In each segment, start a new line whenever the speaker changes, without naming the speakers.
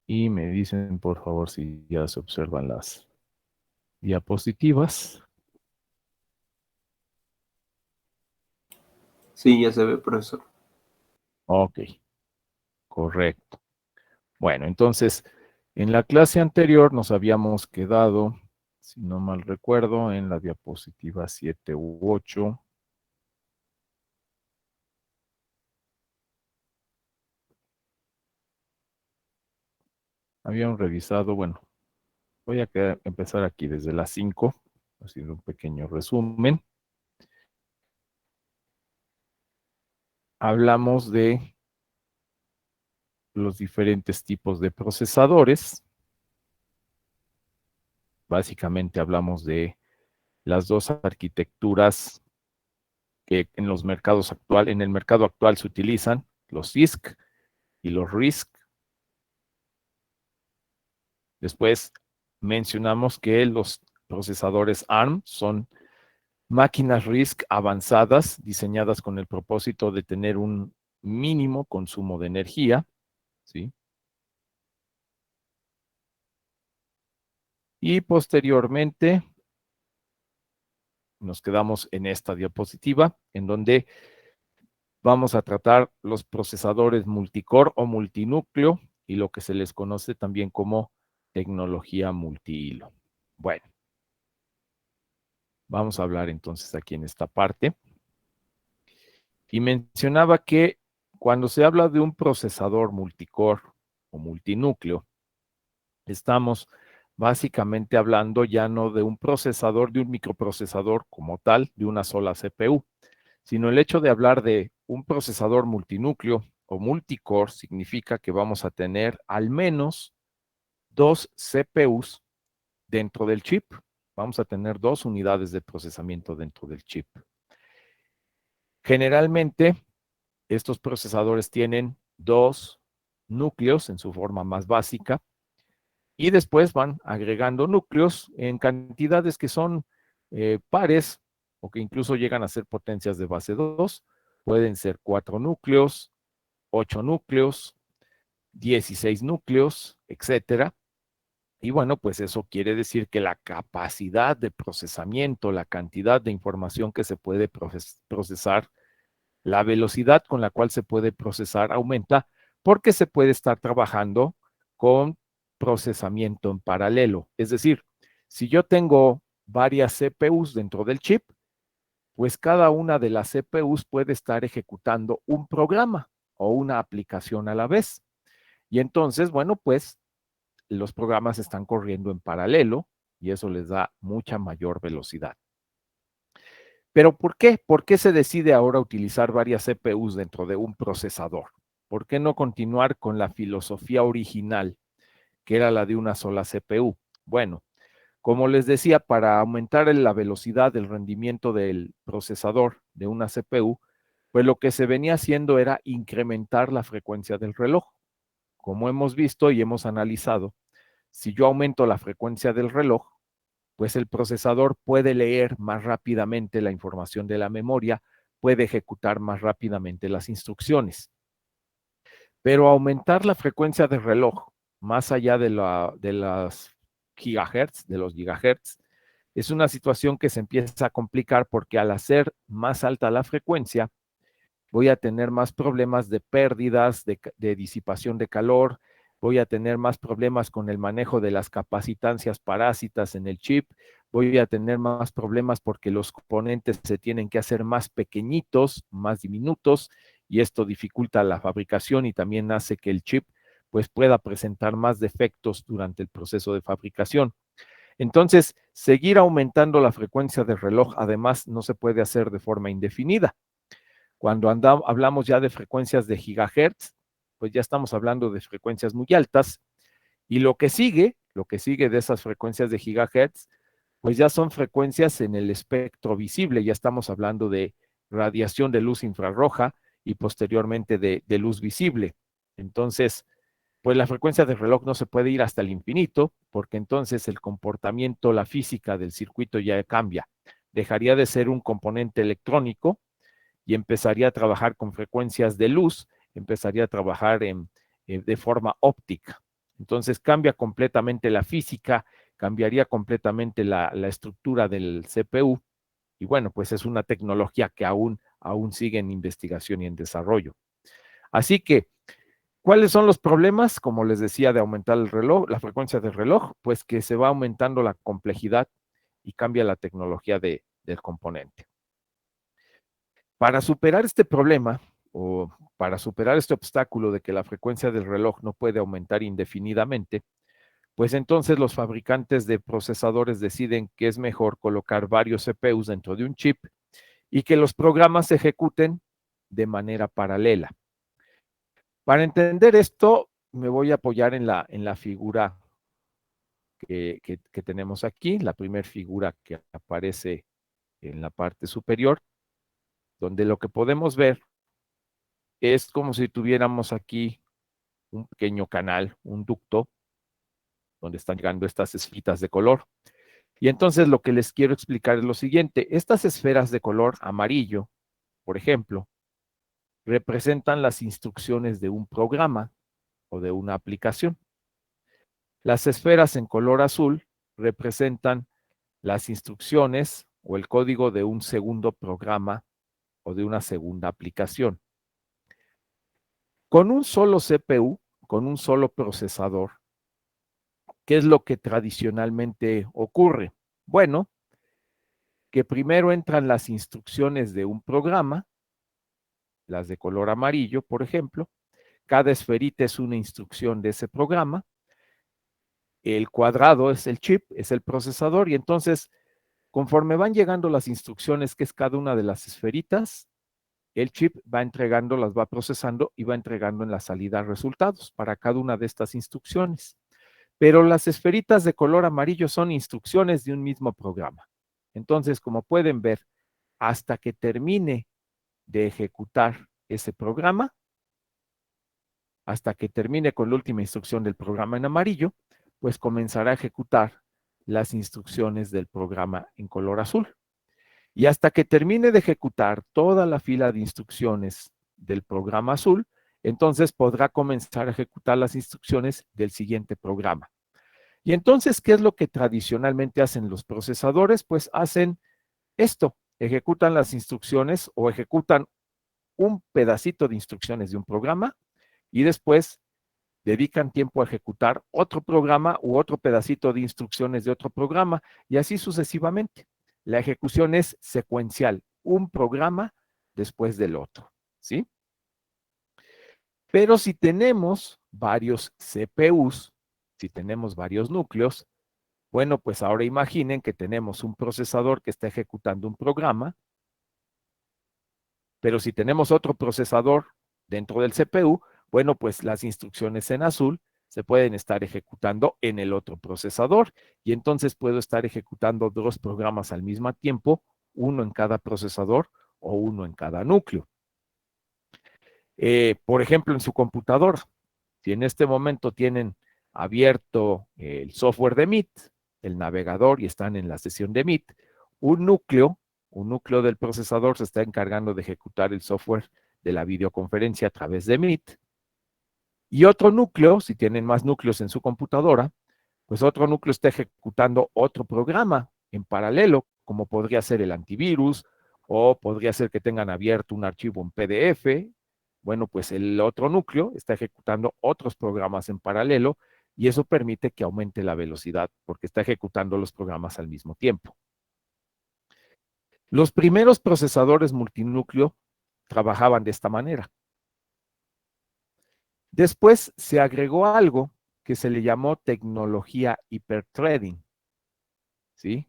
Y me dicen, por favor, si ya se observan las diapositivas.
Sí, ya se ve, profesor.
Ok, correcto. Bueno, entonces, en la clase anterior nos habíamos quedado, si no mal recuerdo, en la diapositiva 7 u 8. Habíamos revisado, bueno, voy a empezar aquí desde las 5, haciendo un pequeño resumen. Hablamos de los diferentes tipos de procesadores. Básicamente hablamos de las dos arquitecturas que en los mercados actuales, en el mercado actual se utilizan, los CISC y los RISC. Después mencionamos que los procesadores ARM son máquinas RISC avanzadas, diseñadas con el propósito de tener un mínimo consumo de energía, ¿sí? Y posteriormente nos quedamos en esta diapositiva, en donde vamos a tratar los procesadores multicore o multinúcleo y lo que se les conoce también como tecnología multihilo. Bueno, vamos a hablar entonces aquí en esta parte. Y mencionaba que cuando se habla de un procesador multicore o multinúcleo, estamos básicamente hablando ya no de un procesador, de un microprocesador como tal, de una sola CPU, sino el hecho de hablar de un procesador multinúcleo o multicore significa que vamos a tener al menos dos CPUs dentro del chip. Vamos a tener dos unidades de procesamiento dentro del chip. Generalmente, estos procesadores tienen dos núcleos en su forma más básica y después van agregando núcleos en cantidades que son pares o que incluso llegan a ser potencias de base 2. Pueden ser 4 núcleos, 8 núcleos, 16 núcleos, etcétera. Y bueno, pues eso quiere decir que la capacidad de procesamiento, la cantidad de información que se puede procesar, la velocidad con la cual se puede procesar aumenta porque se puede estar trabajando con procesamiento en paralelo. Es decir, si yo tengo varias CPUs dentro del chip, pues cada una de las CPUs puede estar ejecutando un programa o una aplicación a la vez. Y entonces, bueno, pues los programas están corriendo en paralelo y eso les da mucha mayor velocidad. Pero ¿por qué? ¿Por qué se decide ahora utilizar varias CPUs dentro de un procesador? ¿Por qué no continuar con la filosofía original, que era la de una sola CPU? Bueno, como les decía, para aumentar la velocidad del rendimiento del procesador de una CPU, pues lo que se venía haciendo era incrementar la frecuencia del reloj. Como hemos visto y hemos analizado, si yo aumento la frecuencia del reloj, pues el procesador puede leer más rápidamente la información de la memoria, puede ejecutar más rápidamente las instrucciones. Pero aumentar la frecuencia del reloj más allá de las gigahertz, de los gigahertz, es una situación que se empieza a complicar porque al hacer más alta la frecuencia, voy a tener más problemas de pérdidas, de disipación de calor, voy a tener más problemas con el manejo de las capacitancias parásitas en el chip, voy a tener más problemas porque los componentes se tienen que hacer más pequeñitos, más diminutos, y esto dificulta la fabricación y también hace que el chip pues pueda presentar más defectos durante el proceso de fabricación. Entonces, seguir aumentando la frecuencia del reloj, además, no se puede hacer de forma indefinida. Cuando hablamos ya de frecuencias de gigahertz, pues ya estamos hablando de frecuencias muy altas. Y lo que sigue de esas frecuencias de gigahertz, pues ya son frecuencias en el espectro visible. Ya estamos hablando de radiación de luz infrarroja y posteriormente de luz visible. Entonces, pues la frecuencia del reloj no se puede ir hasta el infinito, porque entonces el comportamiento, la física del circuito ya cambia. Dejaría de ser un componente electrónico y empezaría a trabajar con frecuencias de luz, empezaría a trabajar de forma óptica. Entonces cambia completamente la física, cambiaría completamente la estructura del CPU. Y bueno, pues es una tecnología que aún sigue en investigación y en desarrollo. Así que, ¿cuáles son los problemas? Como les decía, de aumentar el reloj, la frecuencia del reloj, pues que se va aumentando la complejidad y cambia la tecnología del componente. Para superar este problema o para superar este obstáculo de que la frecuencia del reloj no puede aumentar indefinidamente, pues entonces los fabricantes de procesadores deciden que es mejor colocar varios CPUs dentro de un chip y que los programas se ejecuten de manera paralela. Para entender esto, me voy a apoyar en la figura que tenemos aquí, la primera figura que aparece en la parte superior, donde lo que podemos ver es como si tuviéramos aquí un pequeño canal, un ducto, donde están llegando estas esfitas de color. Y entonces lo que les quiero explicar es lo siguiente. Estas esferas de color amarillo, por ejemplo, representan las instrucciones de un programa o de una aplicación. Las esferas en color azul representan las instrucciones o el código de un segundo programa o de una segunda aplicación. Con un solo CPU, con un solo procesador, ¿qué es lo que tradicionalmente ocurre? Bueno, que primero entran las instrucciones de un programa, las de color amarillo, por ejemplo. Cada esferita es una instrucción de ese programa. El cuadrado es el chip, es el procesador, y entonces, conforme van llegando las instrucciones, que es cada una de las esferitas, el chip va entregando, las va procesando y va entregando en la salida resultados para cada una de estas instrucciones. Pero las esferitas de color amarillo son instrucciones de un mismo programa. Entonces, como pueden ver, hasta que termine de ejecutar ese programa, hasta que termine con la última instrucción del programa en amarillo, pues comenzará a ejecutar las instrucciones del programa en color azul. Y hasta que termine de ejecutar toda la fila de instrucciones del programa azul, entonces podrá comenzar a ejecutar las instrucciones del siguiente programa. Y entonces, ¿qué es lo que tradicionalmente hacen los procesadores? Pues hacen esto, ejecutan las instrucciones o ejecutan un pedacito de instrucciones de un programa y después dedican tiempo a ejecutar otro programa u otro pedacito de instrucciones de otro programa y así sucesivamente. La ejecución es secuencial, un programa después del otro, ¿sí? Pero si tenemos varios CPUs, si tenemos varios núcleos, bueno, pues ahora imaginen que tenemos un procesador que está ejecutando un programa, pero si tenemos otro procesador dentro del CPU, bueno, pues las instrucciones en azul se pueden estar ejecutando en el otro procesador y entonces puedo estar ejecutando dos programas al mismo tiempo, uno en cada procesador o uno en cada núcleo. Por ejemplo, en su computadora, si en este momento tienen abierto el software de Meet, el navegador y están en la sesión de Meet, un núcleo, un núcleo del procesador se está encargando de ejecutar el software de la videoconferencia a través de Meet. Y otro núcleo, si tienen más núcleos en su computadora, pues otro núcleo está ejecutando otro programa en paralelo, como podría ser el antivirus o podría ser que tengan abierto un archivo en PDF. Bueno, pues el otro núcleo está ejecutando otros programas en paralelo y eso permite que aumente la velocidad porque está ejecutando los programas al mismo tiempo. Los primeros procesadores multinúcleo trabajaban de esta manera. Después se agregó algo que se le llamó tecnología hiperthreading, ¿sí?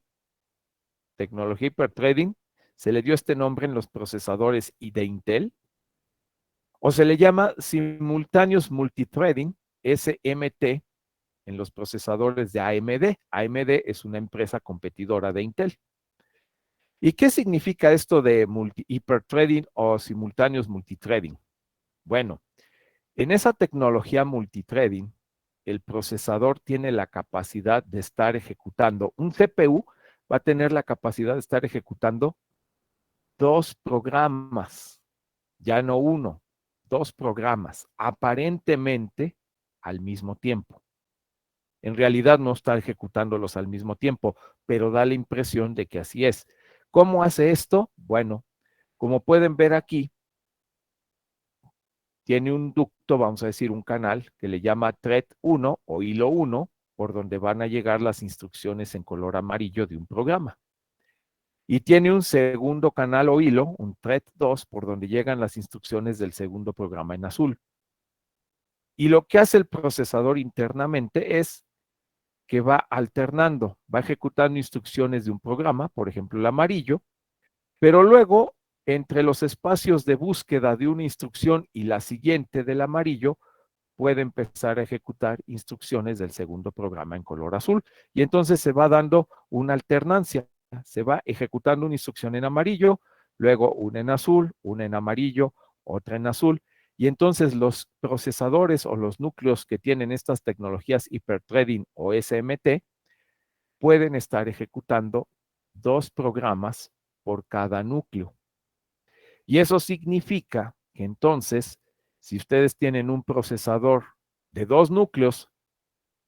Tecnología hiperthreading, se le dio este nombre en los procesadores de Intel, o se le llama simultaneous multithreading, SMT, en los procesadores de AMD. AMD es una empresa competidora de Intel. ¿Y qué significa esto de hiperthreading o simultaneous multithreading? Bueno, en esa tecnología multithreading, el procesador tiene la capacidad de estar ejecutando, un CPU va a tener la capacidad de estar ejecutando dos programas, ya no uno, dos programas, aparentemente al mismo tiempo. En realidad no está ejecutándolos al mismo tiempo, pero da la impresión de que así es. ¿Cómo hace esto? Bueno, como pueden ver aquí, tiene un ducto, vamos a decir un canal, que le llama thread 1 o hilo 1, por donde van a llegar las instrucciones en color amarillo de un programa. Y tiene un segundo canal o hilo, un thread 2, por donde llegan las instrucciones del segundo programa en azul. Y lo que hace el procesador internamente es que va alternando, va ejecutando instrucciones de un programa, por ejemplo el amarillo, pero luego entre los espacios de búsqueda de una instrucción y la siguiente del amarillo, puede empezar a ejecutar instrucciones del segundo programa en color azul. Y entonces se va dando una alternancia, se va ejecutando una instrucción en amarillo, luego una en azul, una en amarillo, otra en azul. Y entonces los procesadores o los núcleos que tienen estas tecnologías hiperthreading o SMT pueden estar ejecutando 2 programas por cada núcleo. Y eso significa que entonces, si ustedes tienen un procesador de 2 núcleos,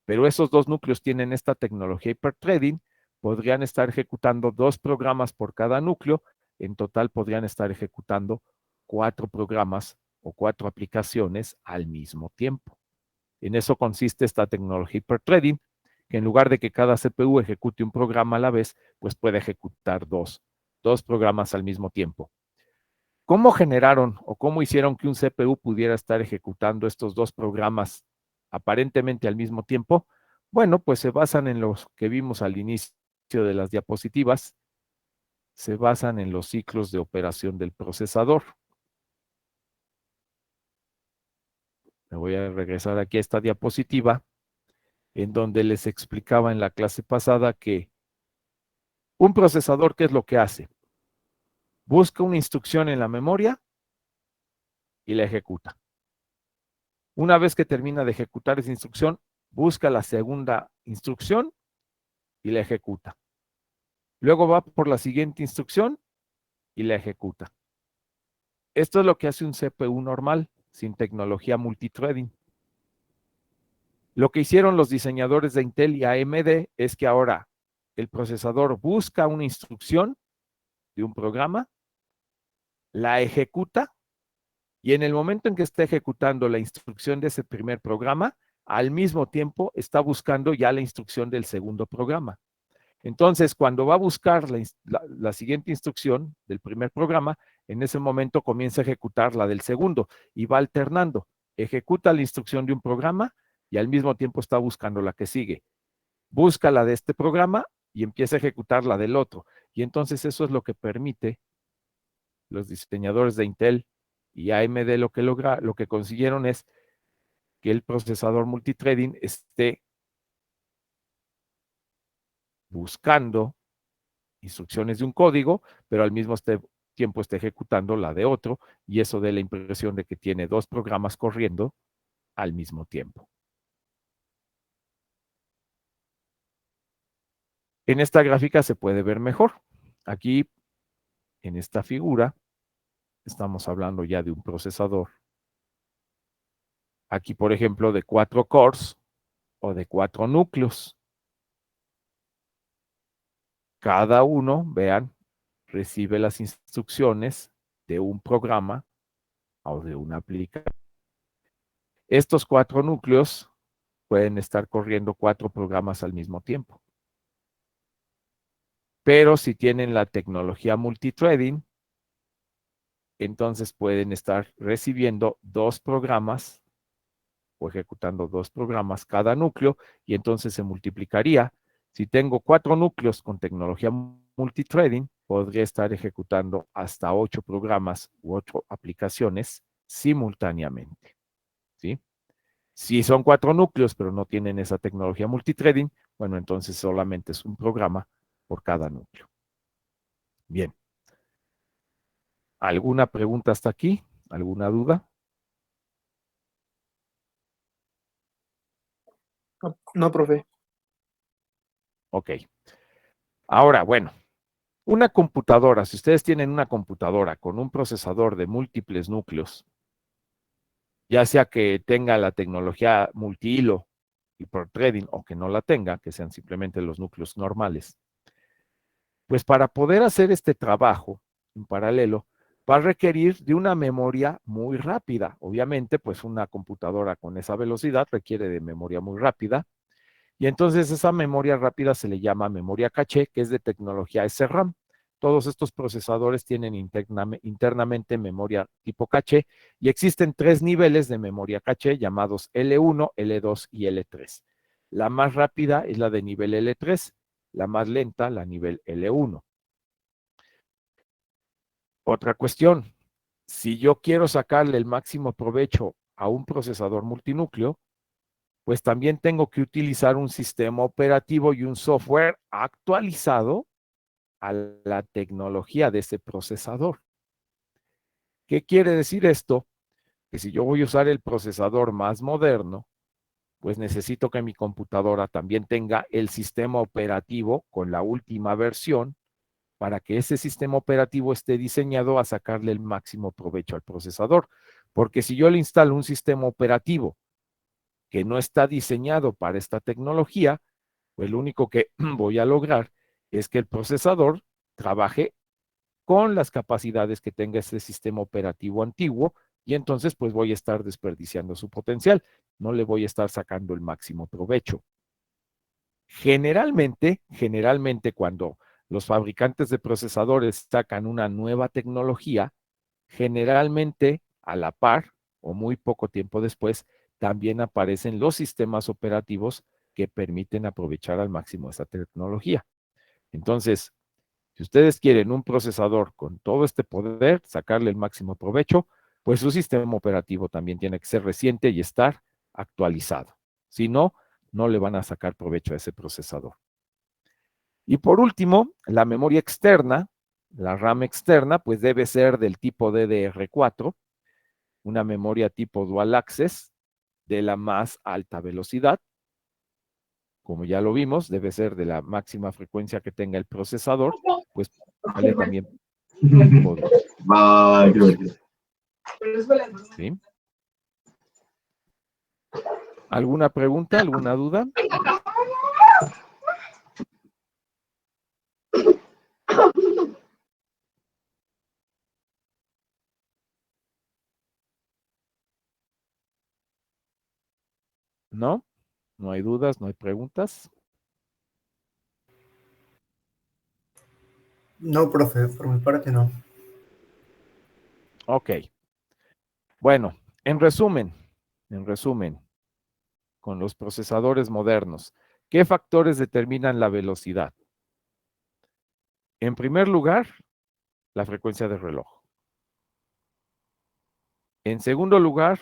pero esos 2 núcleos tienen esta tecnología hiperthreading, podrían estar ejecutando 2 programas por cada núcleo, en total podrían estar ejecutando 4 programas o 4 aplicaciones al mismo tiempo. En eso consiste esta tecnología hiperthreading, que en lugar de que cada CPU ejecute un programa a la vez, pues puede ejecutar dos programas al mismo tiempo. ¿Cómo generaron o cómo hicieron que un CPU pudiera estar ejecutando estos 2 programas aparentemente al mismo tiempo? Bueno, pues se basan en los que vimos al inicio de las diapositivas, se basan en los ciclos de operación del procesador. Me voy a regresar aquí a esta diapositiva, en donde les explicaba en la clase pasada que un procesador, ¿qué es lo que hace? Busca una instrucción en la memoria y la ejecuta. Una vez que termina de ejecutar esa instrucción, busca la segunda instrucción y la ejecuta. Luego va por la siguiente instrucción y la ejecuta. Esto es lo que hace un CPU normal, sin tecnología multithreading. Lo que hicieron los diseñadores de Intel y AMD es que ahora el procesador busca una instrucción de un programa, la ejecuta y en el momento en que está ejecutando la instrucción de ese primer programa, al mismo tiempo está buscando ya la instrucción del segundo programa. Entonces, cuando va a buscar la siguiente instrucción del primer programa, en ese momento comienza a ejecutar la del segundo y va alternando. Ejecuta la instrucción de un programa y al mismo tiempo está buscando la que sigue. Busca la de este programa y empieza a ejecutar la del otro. Y entonces eso es lo que permite los diseñadores de Intel y AMD lo que consiguieron es que el procesador multithreading esté buscando instrucciones de un código, pero al mismo tiempo está ejecutando la de otro, y eso da la impresión de que tiene 2 programas corriendo al mismo tiempo. En esta gráfica se puede ver mejor. Aquí, en esta figura, estamos hablando ya de un procesador. Aquí, por ejemplo, de 4 cores o de 4 núcleos. Cada uno, vean, recibe las instrucciones de un programa o de una aplicación. Estos 4 núcleos pueden estar corriendo 4 programas al mismo tiempo. Pero si tienen la tecnología multithreading, entonces pueden estar recibiendo 2 programas o ejecutando 2 programas cada núcleo y entonces se multiplicaría. Si tengo 4 núcleos con tecnología multithreading, podría estar ejecutando hasta 8 programas u 8 aplicaciones simultáneamente. ¿Sí? Si son 4 núcleos, pero no tienen esa tecnología multithreading, bueno, entonces solamente es un programa por cada núcleo. Bien. ¿Alguna pregunta hasta aquí? ¿Alguna duda?
No, profe.
Ok. Ahora, bueno, una computadora, si ustedes tienen una computadora con un procesador de múltiples núcleos, ya sea que tenga la tecnología multihilo hiperthreading o que no la tenga, que sean simplemente los núcleos normales. Pues para poder hacer este trabajo en paralelo, va a requerir de una memoria muy rápida. Obviamente, pues una computadora con esa velocidad requiere de memoria muy rápida. Y entonces esa memoria rápida se le llama memoria caché, que es de tecnología SRAM. Todos estos procesadores tienen internamente memoria tipo caché y existen 3 niveles de memoria caché llamados L1, L2 y L3. La más rápida es la de nivel L3, la más lenta la nivel L1. Otra cuestión, si yo quiero sacarle el máximo provecho a un procesador multinúcleo, pues también tengo que utilizar un sistema operativo y un software actualizado a la tecnología de ese procesador. ¿Qué quiere decir esto? Que si yo voy a usar el procesador más moderno, pues necesito que mi computadora también tenga el sistema operativo con la última versión para que ese sistema operativo esté diseñado a sacarle el máximo provecho al procesador. Porque si yo le instalo un sistema operativo que no está diseñado para esta tecnología, pues lo único que voy a lograr es que el procesador trabaje con las capacidades que tenga este sistema operativo antiguo y entonces pues voy a estar desperdiciando su potencial, no le voy a estar sacando el máximo provecho. Generalmente cuando los fabricantes de procesadores sacan una nueva tecnología, generalmente a la par o muy poco tiempo después, también aparecen los sistemas operativos que permiten aprovechar al máximo esa tecnología. Entonces, si ustedes quieren un procesador con todo este poder, sacarle el máximo provecho, pues su sistema operativo también tiene que ser reciente y estar actualizado. Si no, no le van a sacar provecho a ese procesador. Y por último, la memoria externa, la RAM externa, pues debe ser del tipo DDR4, una memoria tipo dual access de la más alta velocidad. Como ya lo vimos, debe ser de la máxima frecuencia que tenga el procesador, pues vale también tipo 2. ¿Sí? ¿Alguna pregunta, alguna duda? ¿No? ¿No hay dudas? ¿No hay preguntas?
No, profe, por mi parte no.
Ok. Bueno, en resumen, con los procesadores modernos, ¿qué factores determinan la velocidad? En primer lugar, la frecuencia de reloj. En segundo lugar,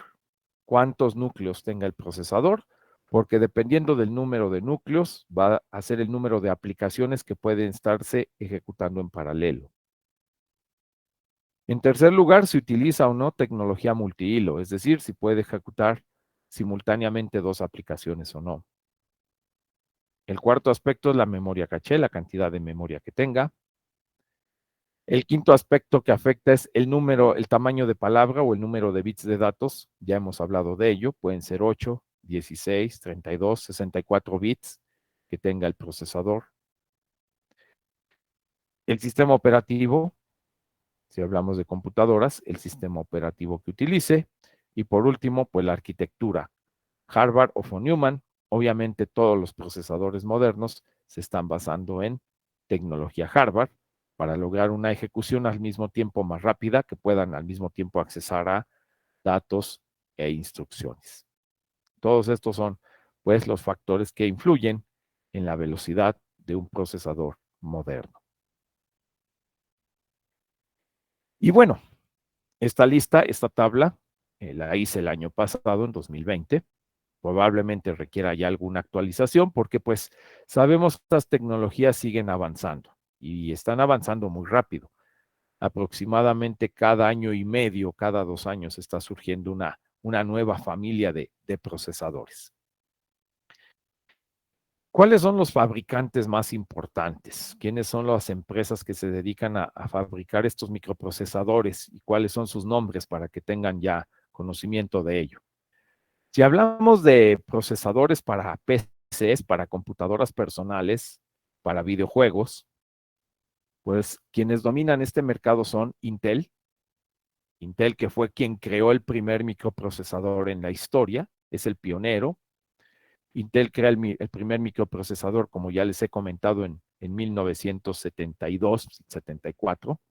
cuántos núcleos tenga el procesador, porque dependiendo del número de núcleos, va a ser el número de aplicaciones que pueden estarse ejecutando en paralelo. En tercer lugar, si utiliza o no tecnología multihilo, es decir, si puede ejecutar simultáneamente 2 aplicaciones o no. El cuarto aspecto es la memoria caché, la cantidad de memoria que tenga. El quinto aspecto que afecta es el número, el tamaño de palabra o el número de bits de datos. Ya hemos hablado de ello. Pueden ser 8, 16, 32, 64 bits que tenga el procesador. El sistema operativo, si hablamos de computadoras, el sistema operativo que utilice. Y por último, pues la arquitectura. Harvard o von Neumann. Obviamente todos los procesadores modernos se están basando en tecnología Harvard para lograr una ejecución al mismo tiempo más rápida, que puedan al mismo tiempo accesar a datos e instrucciones. Todos estos son, pues, los factores que influyen en la velocidad de un procesador moderno. Y bueno, esta tabla, la hice el año pasado, en 2020. Probablemente requiera ya alguna actualización porque pues sabemos que estas tecnologías siguen avanzando y están avanzando muy rápido. Aproximadamente cada año y medio, cada 2 años está surgiendo una nueva familia de procesadores. ¿Cuáles son los fabricantes más importantes? ¿Quiénes son las empresas que se dedican a fabricar estos microprocesadores y cuáles son sus nombres para que tengan ya conocimiento de ello? Si hablamos de procesadores para PCs, para computadoras personales, para videojuegos, pues quienes dominan este mercado son Intel. Intel, que fue quien creó el primer microprocesador en la historia, es el pionero. Intel crea el primer microprocesador, como ya les he comentado, en 1972, 74.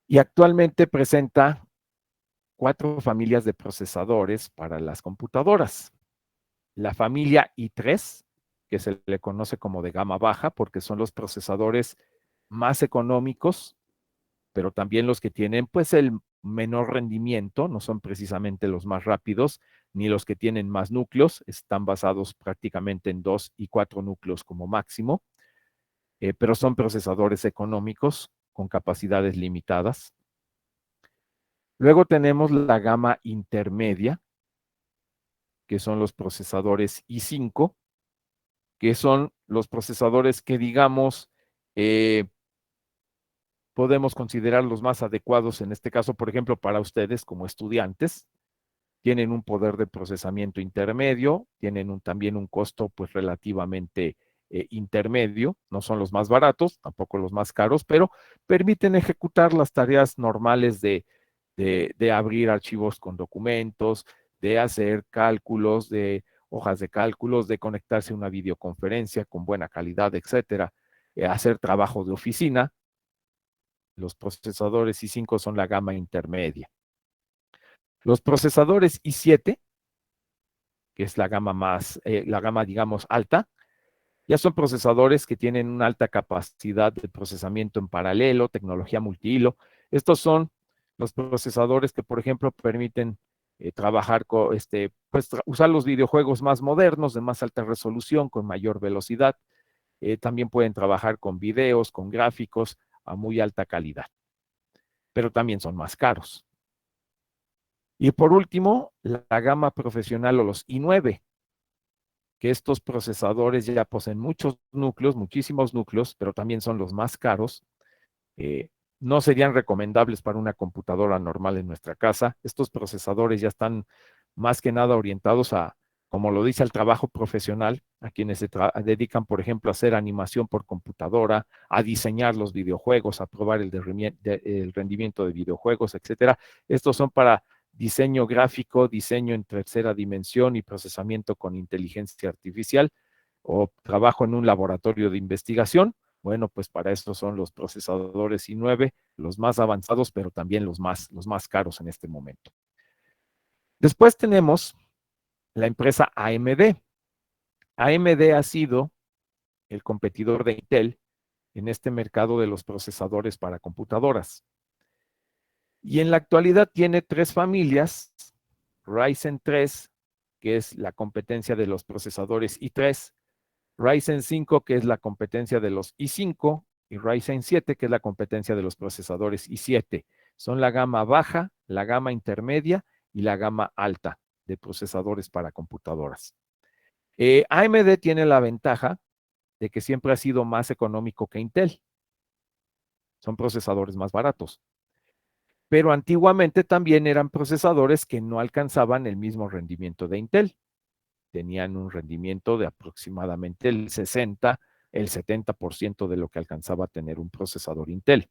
Y actualmente presenta 4 familias de procesadores para las computadoras. La familia i3, que se le conoce como de gama baja, porque son los procesadores más económicos, pero también los que tienen pues el menor rendimiento, no son precisamente los más rápidos, ni los que tienen más núcleos, están basados prácticamente en 2 y 4 núcleos como máximo, pero son procesadores económicos con capacidades limitadas. Luego tenemos la gama intermedia, que son los procesadores i5, que son los procesadores que, digamos, podemos considerar los más adecuados en este caso, por ejemplo, para ustedes como estudiantes. Tienen un poder de procesamiento intermedio, tienen también un costo pues relativamente intermedio, no son los más baratos, tampoco los más caros, pero permiten ejecutar las tareas normales de abrir archivos con documentos, de hacer cálculos, de hojas de cálculos, de conectarse a una videoconferencia con buena calidad, etcétera, hacer trabajo de oficina. Los procesadores i5 son la gama intermedia. Los procesadores i7, que es la gama la gama, digamos, alta, ya son procesadores que tienen una alta capacidad de procesamiento en paralelo, tecnología multihilo. Estos son los procesadores que, por ejemplo, permiten trabajar con, pues, usar los videojuegos más modernos, de más alta resolución, con mayor velocidad. También pueden trabajar con videos, con gráficos a muy alta calidad, pero también son más caros. Y por último, la gama profesional o los i9, que estos procesadores ya poseen muchos núcleos, muchísimos núcleos, pero también son los más caros. Eh, no serían recomendables para una computadora normal en nuestra casa. Estos procesadores ya están más que nada orientados a, como lo dice, al trabajo profesional, a quienes se dedican, por ejemplo, a hacer animación por computadora, a diseñar los videojuegos, a probar el rendimiento de videojuegos, etcétera. Estos son para diseño gráfico, diseño en tercera dimensión y procesamiento con inteligencia artificial, o trabajo en un laboratorio de investigación. Bueno, pues para eso son los procesadores i9, los más avanzados, pero también los más caros en este momento. Después tenemos la empresa AMD. AMD ha sido el competidor de Intel en este mercado de los procesadores para computadoras. Y en la actualidad tiene 3 familias: Ryzen 3, que es la competencia de los procesadores i3, Ryzen 5, que es la competencia de los i5, y Ryzen 7, que es la competencia de los procesadores i7. Son la gama baja, la gama intermedia y la gama alta de procesadores para computadoras. AMD tiene la ventaja de que siempre ha sido más económico que Intel. Son procesadores más baratos. Pero antiguamente también eran procesadores que no alcanzaban el mismo rendimiento de Intel. Tenían un rendimiento de aproximadamente el 60, el 70% de lo que alcanzaba a tener un procesador Intel.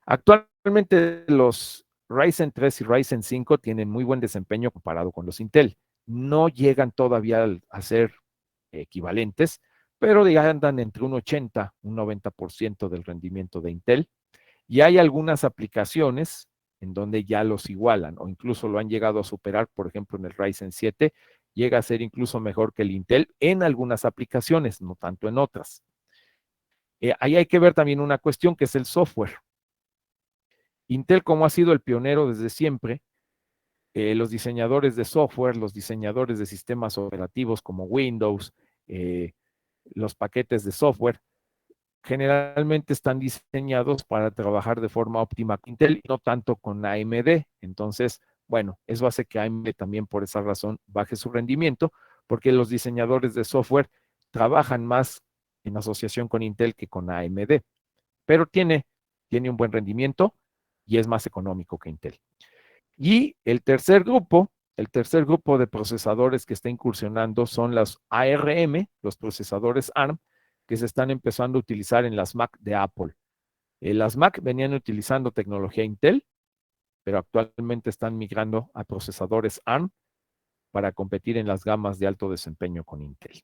Actualmente los Ryzen 3 y Ryzen 5 tienen muy buen desempeño comparado con los Intel. No llegan todavía a ser equivalentes, pero ya andan entre un 80, un 90% del rendimiento de Intel. Y hay algunas aplicaciones en donde ya los igualan o incluso lo han llegado a superar. Por ejemplo, en el Ryzen 7 llega a ser incluso mejor que el Intel en algunas aplicaciones, no tanto en otras. Ahí hay que ver también una cuestión, que es el software. Intel, como ha sido el pionero desde siempre, los diseñadores de software, los diseñadores de sistemas operativos como Windows, los paquetes de software, generalmente están diseñados para trabajar de forma óptima con Intel y no tanto con AMD. Entonces, bueno, eso hace que AMD también por esa razón baje su rendimiento, porque los diseñadores de software trabajan más en asociación con Intel que con AMD, pero tiene un buen rendimiento y es más económico que Intel. Y el tercer grupo el tercer grupo de procesadores que está incursionando son los ARM, los procesadores ARM, que se están empezando a utilizar en las Mac de Apple. Las Mac venían utilizando tecnología Intel, pero actualmente están migrando a procesadores ARM para competir en las gamas de alto desempeño con Intel.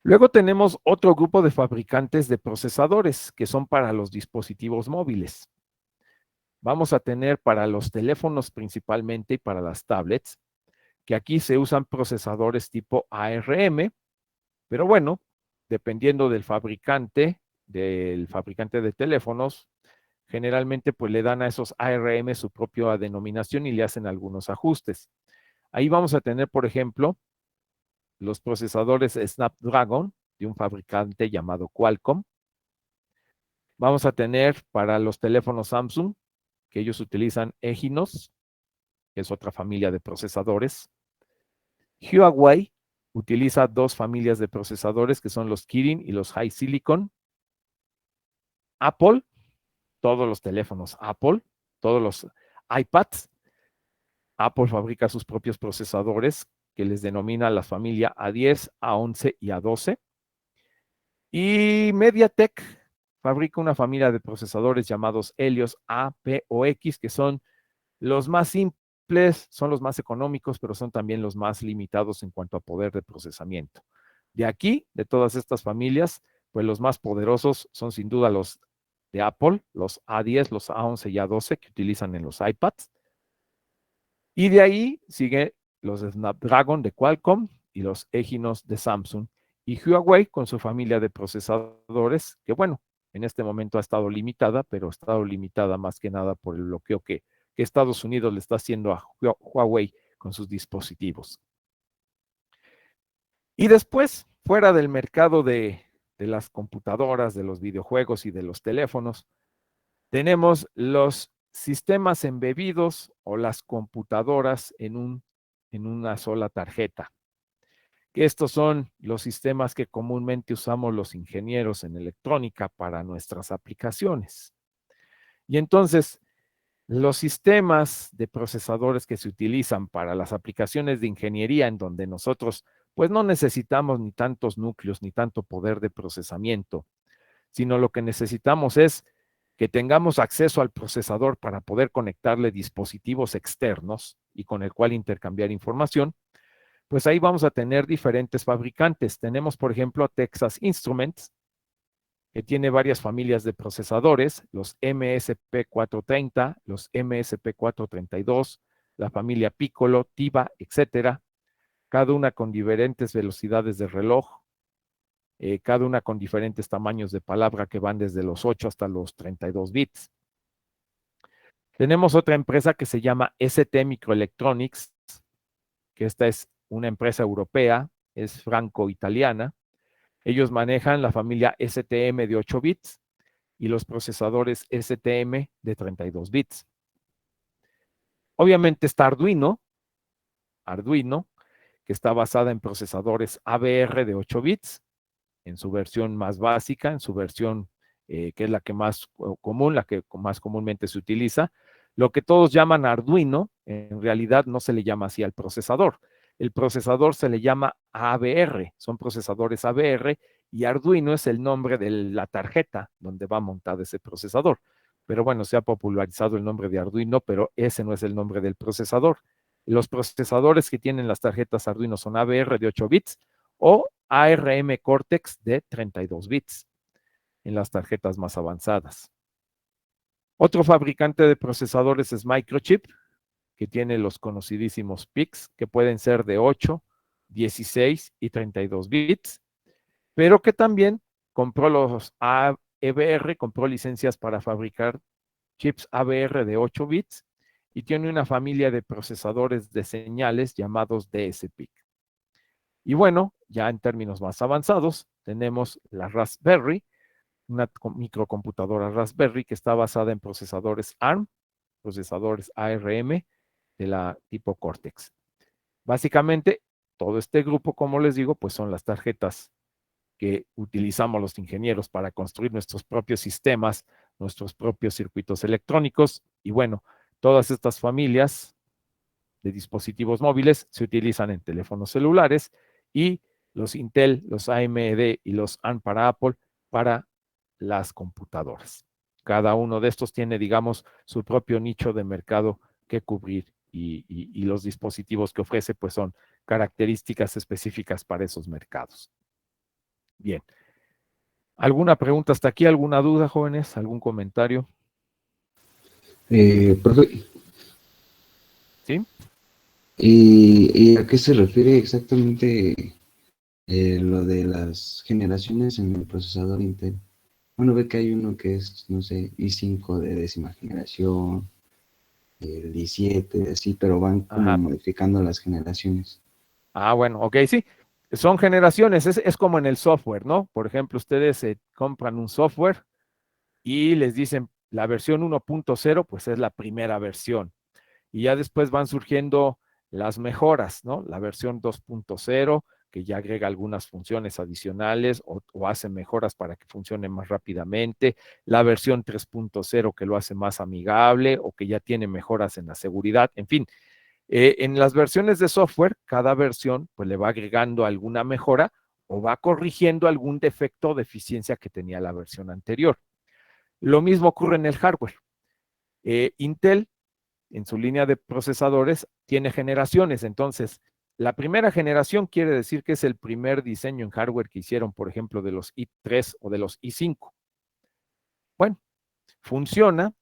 Luego tenemos otro grupo de fabricantes de procesadores que son para los dispositivos móviles. Vamos a tener para los teléfonos principalmente y para las tablets, que aquí se usan procesadores tipo ARM, pero bueno, dependiendo del fabricante de teléfonos, generalmente pues le dan a esos ARM su propia denominación y le hacen algunos ajustes. Ahí vamos a tener, por ejemplo, los procesadores Snapdragon de un fabricante llamado Qualcomm. Vamos a tener para los teléfonos Samsung, que ellos utilizan Exynos, que es otra familia de procesadores. Huawei utiliza dos familias de procesadores que son los Kirin y los High Silicon. Apple, todos los teléfonos Apple, todos los iPads. Apple fabrica sus propios procesadores que les denomina la familia A10, A11 y A12. Y MediaTek fabrica una familia de procesadores llamados Helios A, P o X, que son los más simples, son los más económicos, pero son también los más limitados en cuanto a poder de procesamiento. De aquí, de todas estas familias, pues los más poderosos son sin duda los de Apple, los A10, los A11 y A12 que utilizan en los iPads. Y de ahí sigue los Snapdragon de Qualcomm y los Exynos de Samsung. Y Huawei con su familia de procesadores, que bueno, en este momento ha estado limitada, pero ha estado limitada más que nada por el bloqueo que Estados Unidos le está haciendo a Huawei con sus dispositivos. Y después, fuera del mercado de las computadoras, de los videojuegos y de los teléfonos, tenemos los sistemas embebidos o las computadoras en una sola tarjeta. Estos son los sistemas que comúnmente usamos los ingenieros en electrónica para nuestras aplicaciones. Y entonces, los sistemas de procesadores que se utilizan para las aplicaciones de ingeniería en donde nosotros pues no necesitamos ni tantos núcleos ni tanto poder de procesamiento, sino lo que necesitamos es que tengamos acceso al procesador para poder conectarle dispositivos externos y con el cual intercambiar información, pues ahí vamos a tener diferentes fabricantes. Tenemos, por ejemplo, Texas Instruments, que tiene varias familias de procesadores, los MSP430, los MSP432, la familia Piccolo, Tiva, etcétera, cada una con diferentes velocidades de reloj, cada una con diferentes tamaños de palabra que van desde los 8 hasta los 32 bits. Tenemos otra empresa que se llama ST Microelectronics, que esta es una empresa europea, es franco-italiana. Ellos manejan la familia STM de 8 bits y los procesadores STM de 32 bits. Obviamente está Arduino, que está basada en procesadores ABR de 8 bits, en su versión más básica, en su versión que es la que más común, la que más comúnmente se utiliza. Lo que todos llaman Arduino, en realidad no se le llama así al procesador. El procesador se le llama ABR, son procesadores ABR, y Arduino es el nombre de la tarjeta donde va montado ese procesador. Pero bueno, se ha popularizado el nombre de Arduino, pero ese no es el nombre del procesador. Los procesadores que tienen las tarjetas Arduino son ABR de 8 bits o ARM Cortex de 32 bits en las tarjetas más avanzadas. Otro fabricante de procesadores es Microchip, que tiene los conocidísimos PICs, que pueden ser de 8, 16 y 32 bits, pero que también compró los ABR, compró licencias para fabricar chips ABR de 8 bits y tiene una familia de procesadores de señales llamados DSPIC. Y bueno, ya en términos más avanzados, tenemos la Raspberry, una microcomputadora Raspberry que está basada en procesadores ARM, procesadores ARM de la tipo Cortex. Básicamente, todo este grupo, como les digo, pues son las tarjetas que utilizamos los ingenieros para construir nuestros propios sistemas, nuestros propios circuitos electrónicos. Y bueno, todas estas familias de dispositivos móviles se utilizan en teléfonos celulares y los Intel, los AMD y los ARM para Apple para las computadoras. Cada uno de estos tiene, digamos, su propio nicho de mercado que cubrir y los dispositivos que ofrece pues son características específicas para esos mercados. Bien. ¿Alguna pregunta hasta aquí? ¿Alguna duda, jóvenes? ¿Algún comentario?
Profe,
¿Sí?
¿y a qué se refiere exactamente lo de las generaciones en el procesador Intel? Uno ve que hay uno que es, no sé, i5 de décima generación, el i7, así, pero van como
Ajá.
modificando las generaciones.
Ah, bueno, ok, sí. Son generaciones, es como en el software, ¿no? Por ejemplo, ustedes compran un software y les dicen la versión 1.0, pues es la primera versión. Y ya después van surgiendo las mejoras, ¿no? La versión 2.0, que ya agrega algunas funciones adicionales o hace mejoras para que funcione más rápidamente. La versión 3.0 que lo hace más amigable o que ya tiene mejoras en la seguridad. En fin, en las versiones de software, cada versión pues le va agregando alguna mejora o va corrigiendo algún defecto o deficiencia que tenía la versión anterior. Lo mismo ocurre en el hardware. Intel, en su línea de procesadores, tiene generaciones. Entonces, la primera generación quiere decir que es el primer diseño en hardware que hicieron, por ejemplo, de los i3 o de los i5. Bueno, funciona,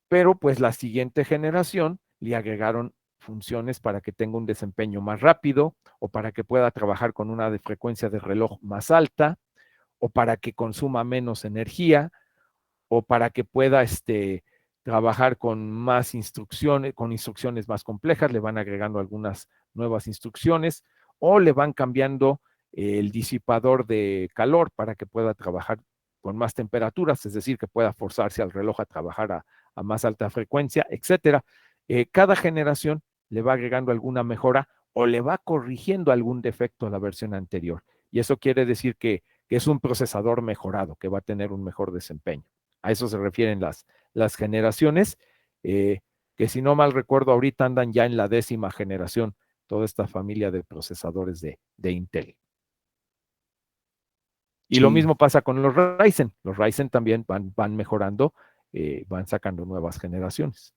pero pues la siguiente generación le agregaron funciones para que tenga un desempeño más rápido o para que pueda trabajar con una frecuencia de reloj más alta o para que consuma menos energía o para que pueda trabajar con más instrucciones, con instrucciones más complejas, le van agregando algunas nuevas instrucciones o le van cambiando el disipador de calor para que pueda trabajar con más temperaturas, es decir, que pueda forzarse al reloj a trabajar a más alta frecuencia, etcétera. Cada generación le va agregando alguna mejora o le va corrigiendo algún defecto a la versión anterior. Y eso quiere decir que es un procesador mejorado, que va a tener un mejor desempeño. A eso se refieren las generaciones, que si no mal recuerdo, ahorita andan ya en la 10ª generación, toda esta familia de procesadores de Intel. Y
Sí.
lo mismo pasa con los Ryzen. Los Ryzen también van mejorando, van sacando nuevas generaciones.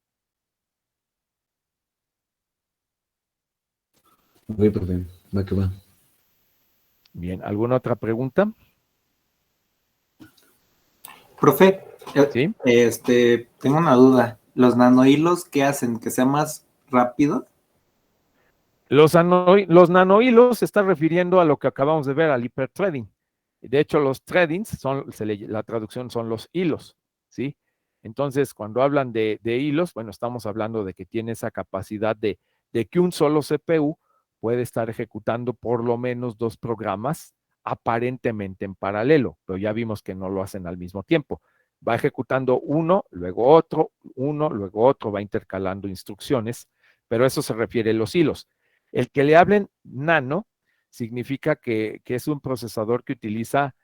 Ok, profe, va que va.
Bien, ¿alguna otra pregunta?
Profe,
¿Sí?
tengo una duda. ¿Los nanohilos qué hacen? ¿Que sea más rápido?
Los nanohilos se está refiriendo a lo que acabamos de ver, al hiperthreading. De hecho, los threadings la traducción son los hilos, ¿sí? Entonces, cuando hablan de hilos, bueno, estamos hablando de que tiene esa capacidad de que un solo CPU puede estar ejecutando por lo menos 2 programas aparentemente en paralelo, pero ya vimos que no lo hacen al mismo tiempo. Va ejecutando uno, luego otro, va intercalando instrucciones, pero eso se refiere a los hilos. El que le hablen nano significa que es un procesador que utiliza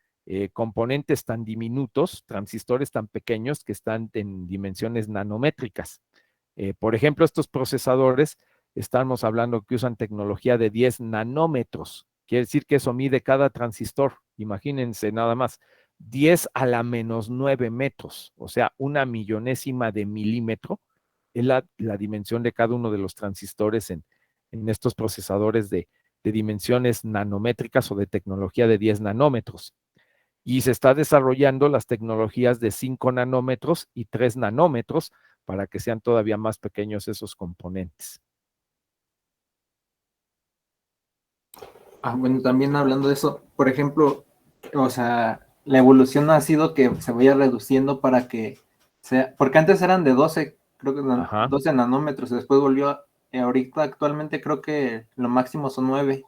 componentes tan diminutos, transistores tan pequeños que están en dimensiones nanométricas. Por ejemplo, estos procesadores, estamos hablando que usan tecnología de 10 nanómetros. Quiere decir que eso mide cada transistor. Imagínense nada más. 10 a la menos 9 metros, o sea, 1/1000ª de milímetro, es la dimensión de cada uno de los transistores en estos procesadores de dimensiones nanométricas o de tecnología de 10 nanómetros. Y se está desarrollando las tecnologías de 5 nanómetros y 3 nanómetros para que sean todavía más pequeños esos componentes.
Bueno, también hablando de eso, por ejemplo, o sea, la evolución ha sido que se vaya reduciendo para que sea, porque antes eran de 12, creo que
Ajá,
12 nanómetros, después volvió, ahorita actualmente creo que lo máximo son 9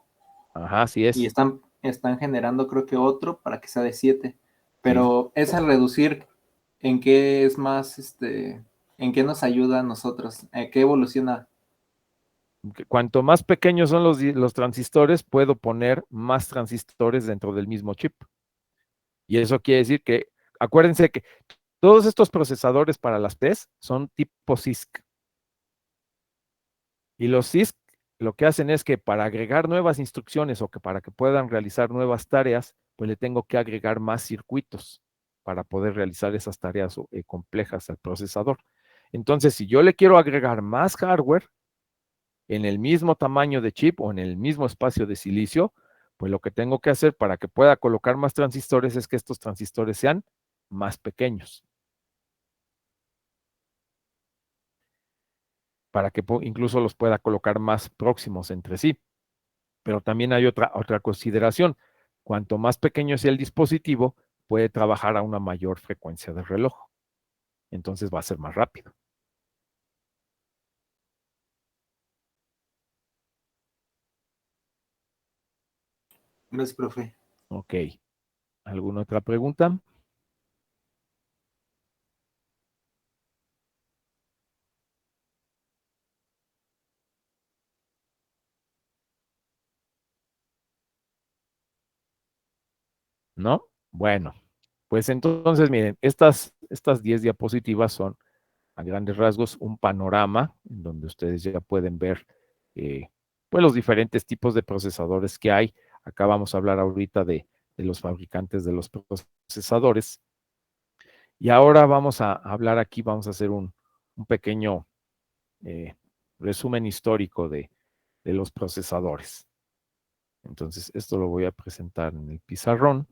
ajá, así
y
es.
están generando creo que otro para que sea de 7,
Sí.
pero ese reducir, ¿en qué es más, en qué nos ayuda a nosotros? ¿Qué evoluciona?
Cuanto más pequeños son los transistores, puedo poner más transistores dentro del mismo chip. Y eso quiere decir que, acuérdense que todos estos procesadores para las PES son tipo CISC. Y los CISC lo que hacen es que para agregar nuevas instrucciones o que para que puedan realizar nuevas tareas, pues le tengo que agregar más circuitos para poder realizar esas tareas complejas al procesador. Entonces, si yo le quiero agregar más hardware en el mismo tamaño de chip o en el mismo espacio de silicio, pues lo que tengo que hacer para que pueda colocar más transistores es que estos transistores sean más pequeños. Para que incluso los pueda colocar más próximos entre sí. Pero también hay otra consideración. Cuanto más pequeño sea el dispositivo, puede trabajar a una mayor frecuencia de reloj. Entonces va a ser más rápido.
Gracias, profe.
Ok. ¿Alguna otra pregunta? ¿No? Bueno, pues entonces miren, estas 10 diapositivas son a grandes rasgos un panorama en donde ustedes ya pueden ver pues los diferentes tipos de procesadores que hay. Acá vamos a hablar ahorita de los fabricantes de los procesadores. Y ahora vamos a hablar aquí, vamos a hacer un pequeño resumen histórico de los procesadores. Entonces, esto lo voy a presentar en el pizarrón.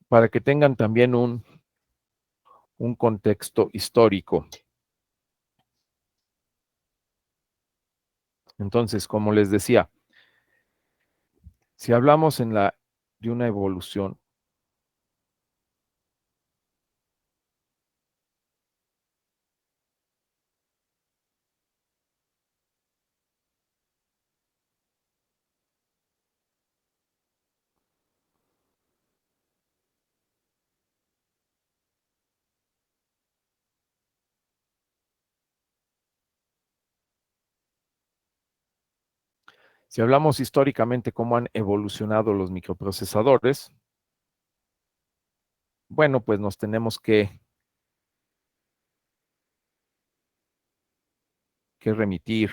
Para que tengan también un contexto histórico. Entonces, como les decía, si hablamos de una evolución, si hablamos históricamente cómo han evolucionado los microprocesadores, bueno, pues nos tenemos que remitir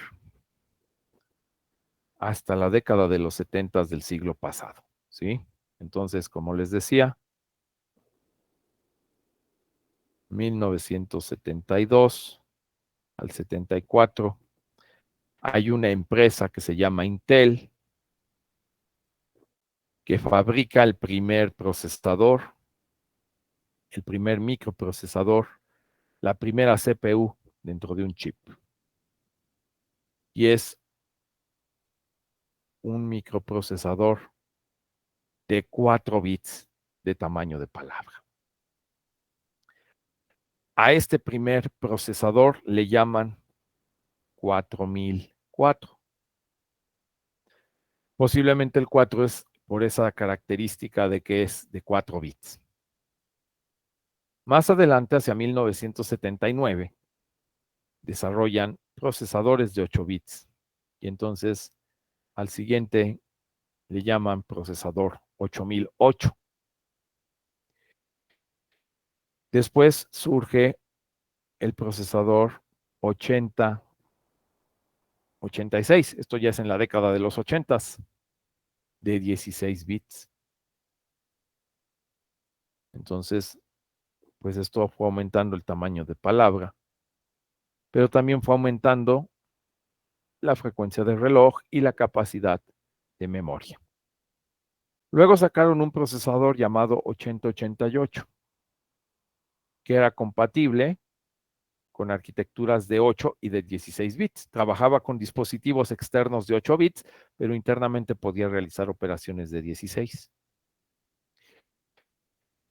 hasta la década de los 70 del siglo pasado, ¿sí? Entonces, como les decía, 1972 al 74, hay una empresa que se llama Intel, que fabrica el primer procesador, el primer microprocesador, la primera CPU dentro de un chip. Y es un microprocesador de 4 bits de tamaño de palabra. A este primer procesador le llaman 4004. Posiblemente el 4 es por esa característica de que es de 4 bits. Más adelante, hacia 1979, desarrollan procesadores de 8 bits. Y entonces al siguiente le llaman procesador 8008. Después surge el procesador 8086. Esto ya es en la década de los 80, de 16 bits. Entonces, pues esto fue aumentando el tamaño de palabra, pero también fue aumentando la frecuencia de reloj y la capacidad de memoria. Luego sacaron un procesador llamado 8088, que era compatible con arquitecturas de 8 y de 16 bits. Trabajaba con dispositivos externos de 8 bits, pero internamente podía realizar operaciones de 16.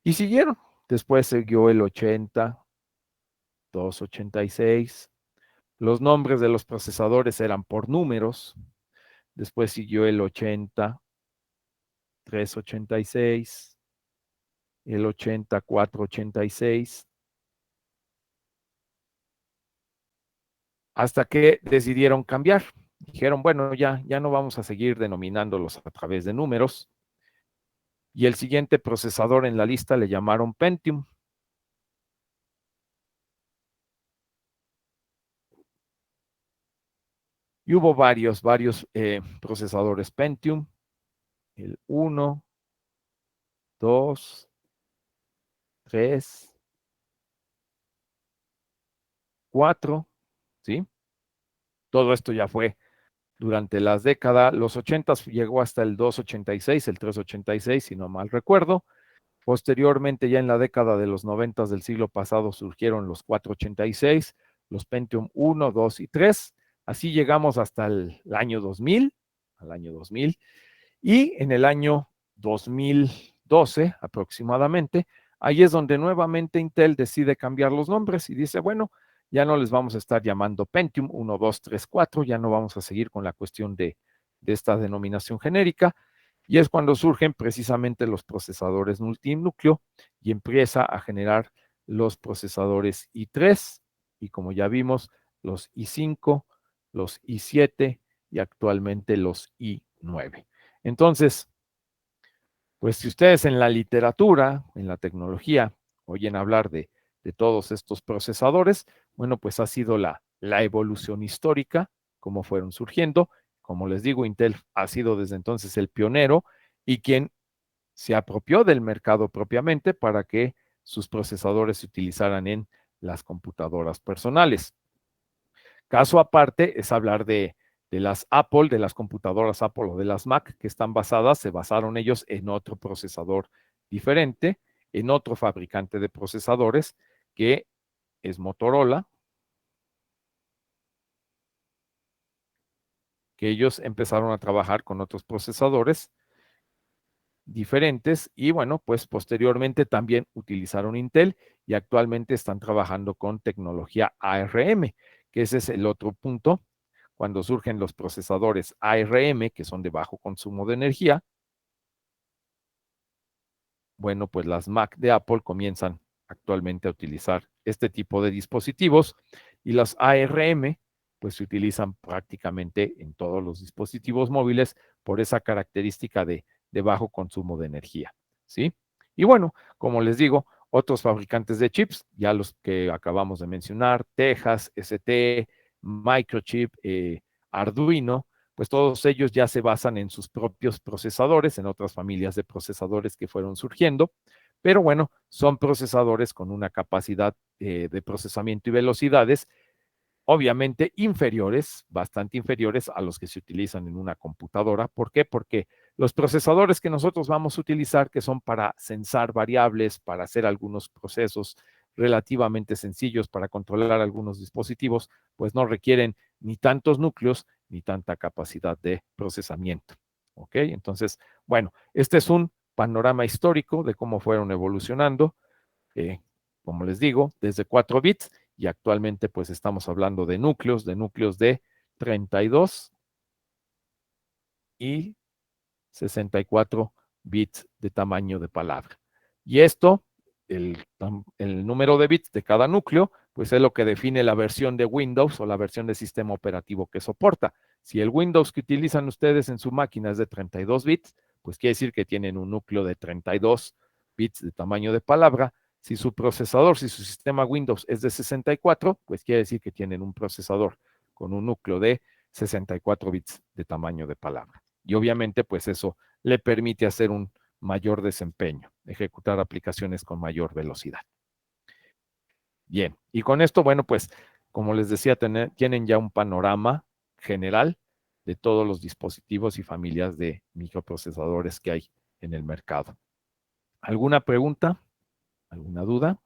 Y siguieron. Después siguió el 80, 286. Los nombres de los procesadores eran por números. Después siguió el 80, 386, el 80, 486, hasta que decidieron cambiar. dijeron, bueno, ya no vamos a seguir denominándolos a través de números. Y el siguiente procesador en la lista le llamaron Pentium. Y hubo varios procesadores Pentium, el 1, 2, 3, 4, ¿sí? Todo esto ya fue durante las décadas, los 80 llegó hasta el 286, el 386, si no mal recuerdo. Posteriormente, ya en la década de los 90 del siglo pasado, surgieron los 486, los Pentium 1, 2 y 3. Así llegamos hasta el año 2000, al año 2000. Y en el año 2012 aproximadamente, ahí es donde nuevamente Intel decide cambiar los nombres y dice, bueno, ya no les vamos a estar llamando Pentium 1, 2, 3, 4, ya no vamos a seguir con la cuestión de esta denominación genérica. Y es cuando surgen precisamente los procesadores multinúcleo y empieza a generar los procesadores i3 y como ya vimos, los i5, los i7 y actualmente los i9. Entonces, pues si ustedes en la literatura, en la tecnología, oyen hablar de todos estos procesadores, bueno, pues ha sido la evolución histórica, cómo fueron surgiendo. Como les digo, Intel ha sido desde entonces el pionero y quien se apropió del mercado propiamente para que sus procesadores se utilizaran en las computadoras personales. Caso aparte es hablar de las Apple, de las computadoras Apple o de las Mac que están basadas, se basaron ellos en otro procesador diferente, en otro fabricante de procesadores que es Motorola, que ellos empezaron a trabajar con otros procesadores diferentes y bueno, pues posteriormente también utilizaron Intel y actualmente están trabajando con tecnología ARM, que ese es el otro punto. Cuando surgen los procesadores ARM, que son de bajo consumo de energía, bueno, pues las Mac de Apple comienzan actualmente a utilizar este tipo de dispositivos y las ARM pues se utilizan prácticamente en todos los dispositivos móviles por esa característica de bajo consumo de energía, ¿sí? Y bueno, como les digo, otros fabricantes de chips, ya los que acabamos de mencionar, Texas, ST, Microchip, Arduino, pues todos ellos ya se basan en sus propios procesadores, en otras familias de procesadores que fueron surgiendo, pero bueno, son procesadores con una capacidad de procesamiento y velocidades obviamente inferiores, bastante inferiores a los que se utilizan en una computadora. ¿Por qué? Porque los procesadores que nosotros vamos a utilizar, que son para censar variables, para hacer algunos procesos relativamente sencillos, para controlar algunos dispositivos, pues no requieren ni tantos núcleos ni tanta capacidad de procesamiento. ¿Ok? Entonces, bueno, este es un panorama histórico de cómo fueron evolucionando, como les digo, desde 4 bits y actualmente pues estamos hablando de núcleos de 32 y 64 bits de tamaño de palabra. Y esto, el número de bits de cada núcleo, pues es lo que define la versión de Windows o la versión de sistema operativo que soporta. Si el Windows que utilizan ustedes en su máquina es de 32 bits, pues quiere decir que tienen un núcleo de 32 bits de tamaño de palabra. Si su procesador, si su sistema Windows es de 64, pues quiere decir que tienen un procesador con un núcleo de 64 bits de tamaño de palabra. Y obviamente, pues eso le permite hacer un mayor desempeño, ejecutar aplicaciones con mayor velocidad. Bien, y con esto, bueno, pues como les decía, tienen ya un panorama general de todos los dispositivos y familias de microprocesadores que hay en el mercado. ¿Alguna pregunta? ¿Alguna duda?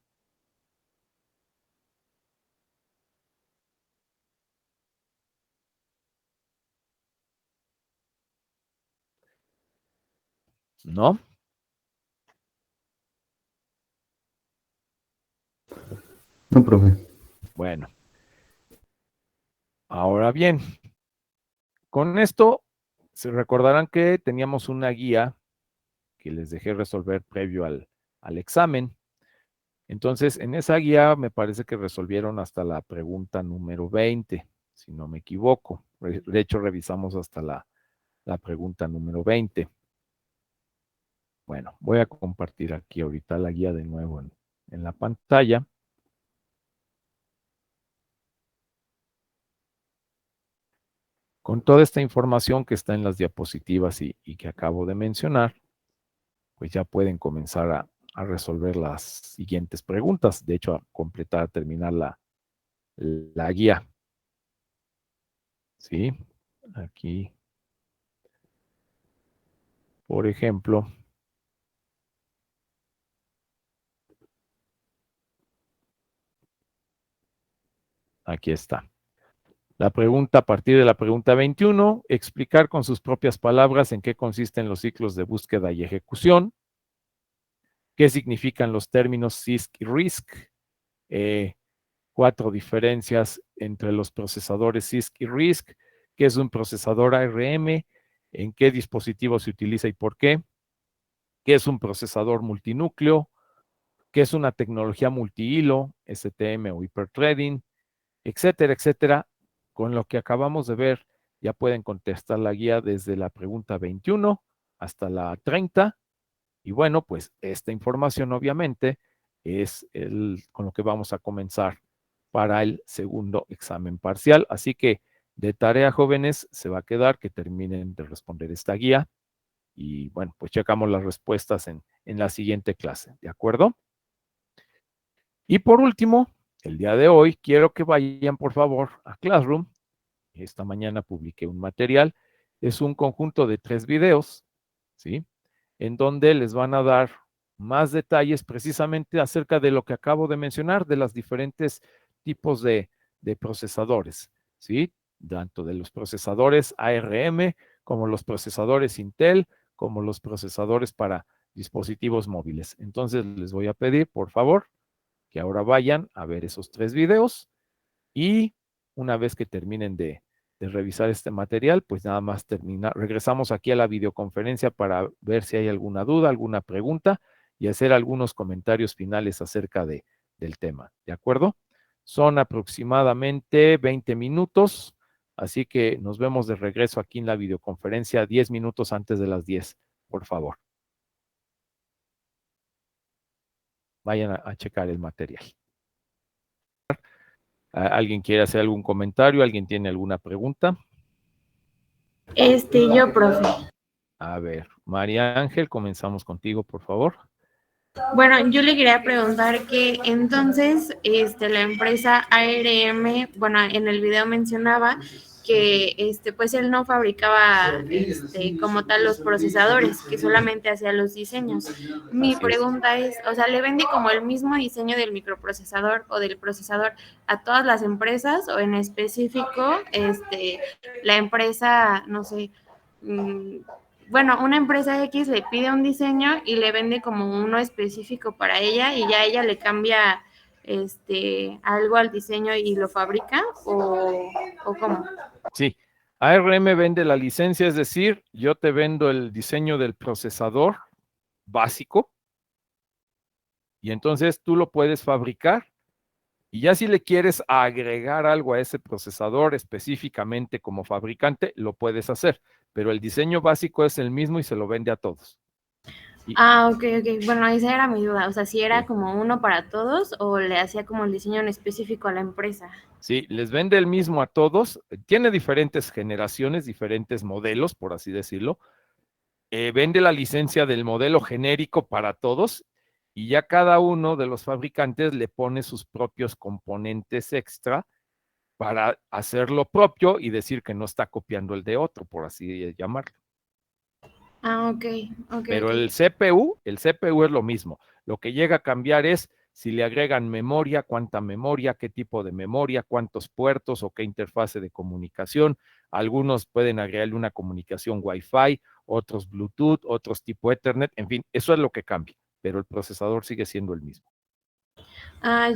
¿No?
No, profe.
Bueno. Ahora bien, con esto se recordarán que teníamos una guía que les dejé resolver previo al examen. Entonces, en esa guía me parece que resolvieron hasta la pregunta número 20. si no me equivoco. De hecho, revisamos hasta la pregunta número 20. Bueno, voy a compartir aquí ahorita la guía de nuevo en la pantalla. Con toda esta información que está en las diapositivas y que acabo de mencionar, pues ya pueden comenzar a resolver las siguientes preguntas. De hecho, a terminar la guía. ¿Sí? Aquí, por ejemplo, aquí está. La pregunta, a partir de la pregunta 21, explicar con sus propias palabras en qué consisten los ciclos de búsqueda y ejecución, qué significan los términos CISC y RISC, 4 diferencias entre los procesadores CISC y RISC, qué es un procesador ARM, en qué dispositivo se utiliza y por qué es un procesador multinúcleo, qué es una tecnología multihilo, STM o hiperthreading, etcétera, etcétera. Con lo que acabamos de ver, ya pueden contestar la guía desde la pregunta 21 hasta la 30. Y bueno, pues esta información obviamente es con lo que vamos a comenzar para el segundo examen parcial. Así que de tarea, jóvenes, se va a quedar que terminen de responder esta guía. Y bueno, pues checamos las respuestas en la siguiente clase, ¿de acuerdo? Y por último, el día de hoy, quiero que vayan, por favor, a Classroom. Esta mañana publiqué un material. Es un conjunto de 3 videos, ¿sí? En donde les van a dar más detalles precisamente acerca de lo que acabo de mencionar, de los diferentes tipos de procesadores, ¿sí? Tanto de los procesadores ARM, como los procesadores Intel, como los procesadores para dispositivos móviles. Entonces, les voy a pedir, por favor, que ahora vayan a ver esos 3 videos y una vez que terminen de revisar este material, pues nada más regresamos aquí a la videoconferencia para ver si hay alguna duda, alguna pregunta y hacer algunos comentarios finales acerca del tema, ¿de acuerdo? Son aproximadamente 20 minutos, así que nos vemos de regreso aquí en la videoconferencia 10 minutos antes de las 10, por favor. Vayan a checar el material. ¿Alguien quiere hacer algún comentario? ¿Alguien tiene alguna pregunta?
Yo, profe.
A ver, María Ángel, comenzamos contigo, por favor.
Bueno, yo le quería preguntar que entonces, la empresa ARM, bueno, en el video mencionaba que, pues él no fabricaba, como tal los procesadores, que solamente hacía los diseños. Mi pregunta es, o sea, ¿le vende como el mismo diseño del microprocesador o del procesador a todas las empresas o en específico, la empresa, no sé, bueno, una empresa X le pide un diseño y le vende como uno específico para ella y ya ella le cambia algo al diseño y lo fabrica o cómo?
Sí, ARM vende la licencia, es decir, yo te vendo el diseño del procesador básico y entonces tú lo puedes fabricar y ya si le quieres agregar algo a ese procesador específicamente como fabricante, lo puedes hacer, pero el diseño básico es el mismo y se lo vende a todos.
Ok. Bueno, esa era mi duda. O sea, si era como uno para todos o le hacía como el diseño en específico a la empresa.
Sí, les vende el mismo a todos. Tiene diferentes generaciones, diferentes modelos, por así decirlo. Vende la licencia del modelo genérico para todos y ya cada uno de los fabricantes le pone sus propios componentes extra para hacer lo propio y decir que no está copiando el de otro, por así llamarlo.
Ok.
Pero el CPU es lo mismo. Lo que llega a cambiar es si le agregan memoria, cuánta memoria, qué tipo de memoria, cuántos puertos o qué interfase de comunicación. Algunos pueden agregarle una comunicación Wi-Fi, otros Bluetooth, otros tipo Ethernet, en fin, eso es lo que cambia, pero el procesador sigue siendo el mismo.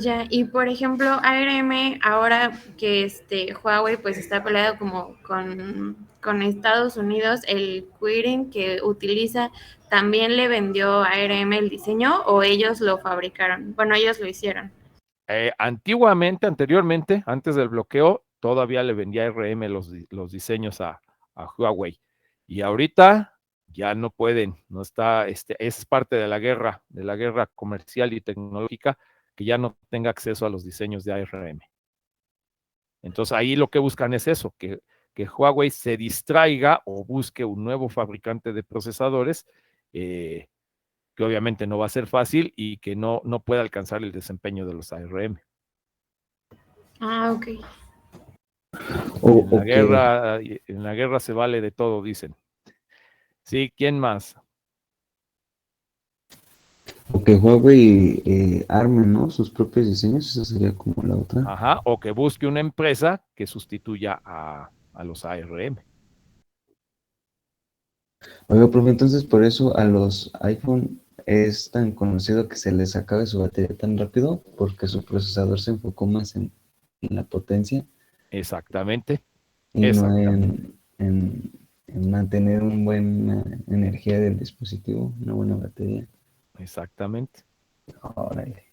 Ya. Y por ejemplo, ARM, ahora que Huawei pues está peleado como con Estados Unidos, el Kirin que utiliza, ¿también le vendió a ARM el diseño o ellos lo fabricaron? Bueno, ellos lo hicieron.
Anteriormente, antes del bloqueo, todavía le vendía ARM los diseños a Huawei. Y ahorita ya no pueden, no está, es parte de la guerra comercial y tecnológica, que ya no tenga acceso a los diseños de ARM. Entonces ahí lo que buscan es eso, que Huawei se distraiga o busque un nuevo fabricante de procesadores, que obviamente no va a ser fácil y que no pueda alcanzar el desempeño de los ARM.
Ah, ok.
En la guerra se vale de todo, dicen. Sí, ¿quién más?
O que Huawei arme, ¿no? Sus propios diseños, esa sería como la otra.
Ajá, o que busque una empresa que sustituya a los ARM.
Oiga, profe, entonces por eso a los iPhone es tan conocido que se les acabe su batería tan rápido, porque su procesador se enfocó más en la potencia
Exactamente.
y no
Exactamente.
en mantener una buena energía del dispositivo, una buena batería.
Exactamente.
Órale.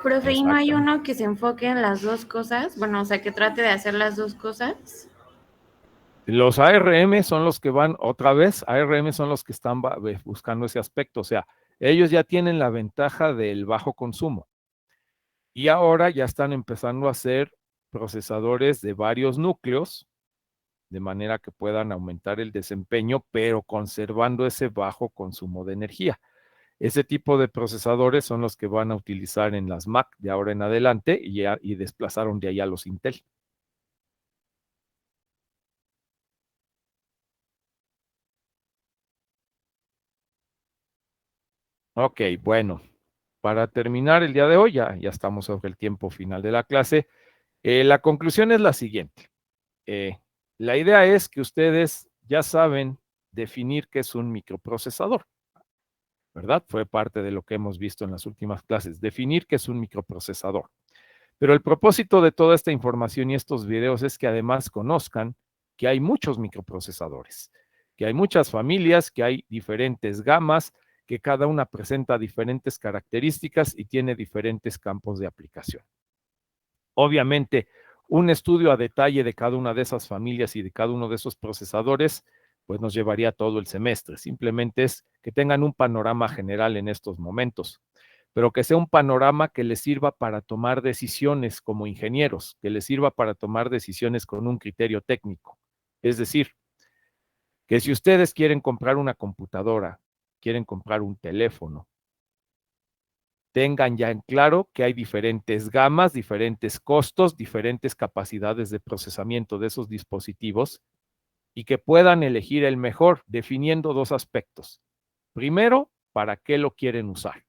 Profe, ¿y no hay
Exactamente.
uno que se enfoque en las dos cosas? Bueno, o sea, que trate de hacer las dos cosas.
Los ARM son los que van otra vez, ARM son los que están buscando ese aspecto, o sea, ellos ya tienen la ventaja del bajo consumo y ahora ya están empezando a hacer procesadores de varios núcleos, de manera que puedan aumentar el desempeño, pero conservando ese bajo consumo de energía. Ese tipo de procesadores son los que van a utilizar en las Mac de ahora en adelante y desplazaron de ahí a los Intel. Ok, bueno, para terminar el día de hoy, ya estamos sobre el tiempo final de la clase. La conclusión es la siguiente. La idea es que ustedes ya saben definir qué es un microprocesador, ¿verdad? Fue parte de lo que hemos visto en las últimas clases, definir qué es un microprocesador. Pero el propósito de toda esta información y estos videos es que además conozcan que hay muchos microprocesadores, que hay muchas familias, que hay diferentes gamas, que cada una presenta diferentes características y tiene diferentes campos de aplicación. Obviamente, un estudio a detalle de cada una de esas familias y de cada uno de esos procesadores, pues nos llevaría todo el semestre. Simplemente es que tengan un panorama general en estos momentos, pero que sea un panorama que les sirva para tomar decisiones como ingenieros, que les sirva para tomar decisiones con un criterio técnico. Es decir, que si ustedes quieren comprar una computadora, quieren comprar un teléfono, tengan ya en claro que hay diferentes gamas, diferentes costos, diferentes capacidades de procesamiento de esos dispositivos y que puedan elegir el mejor, definiendo dos aspectos. Primero, ¿para qué lo quieren usar?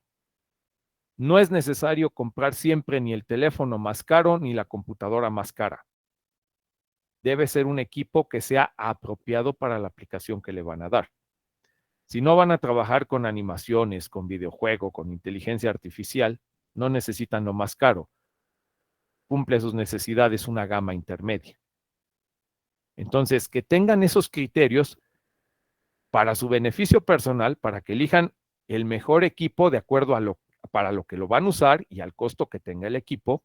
No es necesario comprar siempre ni el teléfono más caro ni la computadora más cara. Debe ser un equipo que sea apropiado para la aplicación que le van a dar. Si no van a trabajar con animaciones, con videojuego, con inteligencia artificial, no necesitan lo más caro. Cumple sus necesidades una gama intermedia. Entonces, que tengan esos criterios para su beneficio personal, para que elijan el mejor equipo de acuerdo a para lo que lo van a usar y al costo que tenga el equipo.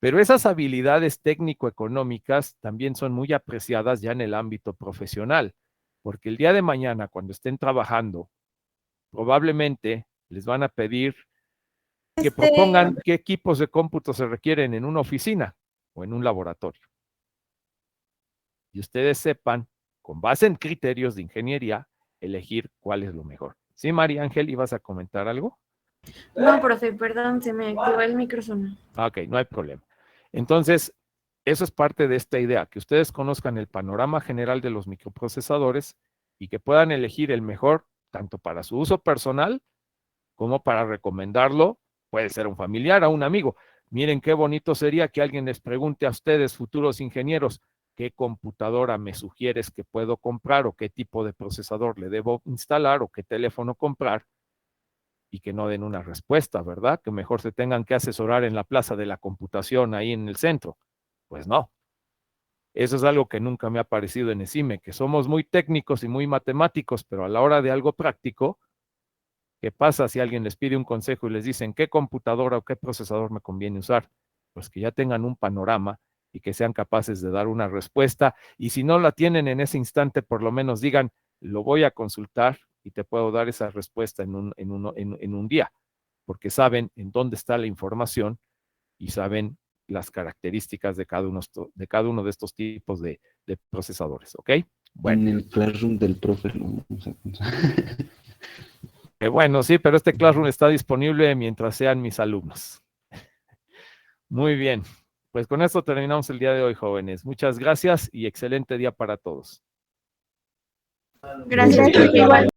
Pero esas habilidades técnico-económicas también son muy apreciadas ya en el ámbito profesional, porque el día de mañana, cuando estén trabajando, probablemente les van a pedir que propongan qué equipos de cómputo se requieren en una oficina o en un laboratorio. Y ustedes sepan, con base en criterios de ingeniería, elegir cuál es lo mejor. ¿Sí, María Ángel, ibas a comentar algo?
No, profe, perdón, se me activó el micrófono.
Ok, no hay problema. Entonces, eso es parte de esta idea, que ustedes conozcan el panorama general de los microprocesadores y que puedan elegir el mejor, tanto para su uso personal como para recomendarlo, puede ser a un familiar, a un amigo. Miren qué bonito sería que alguien les pregunte a ustedes, futuros ingenieros, qué computadora me sugieres que puedo comprar o qué tipo de procesador le debo instalar o qué teléfono comprar y que no den una respuesta, ¿verdad? Que mejor se tengan que asesorar en la plaza de la computación ahí en el centro. Pues no. Eso es algo que nunca me ha parecido en ESIME, que somos muy técnicos y muy matemáticos, pero a la hora de algo práctico, ¿qué pasa si alguien les pide un consejo y les dicen qué computadora o qué procesador me conviene usar? Pues que ya tengan un panorama y que sean capaces de dar una respuesta. Y si no la tienen en ese instante, por lo menos digan, lo voy a consultar y te puedo dar esa respuesta en un día, porque saben en dónde está la información y saben las características de cada uno de estos tipos de procesadores, ¿ok? Bueno.
En el Classroom del profe lo vamos a contar.
Bueno, sí, pero este Classroom está disponible mientras sean mis alumnos. Muy bien, pues con esto terminamos el día de hoy, jóvenes. Muchas gracias y excelente día para todos.
Gracias, igual.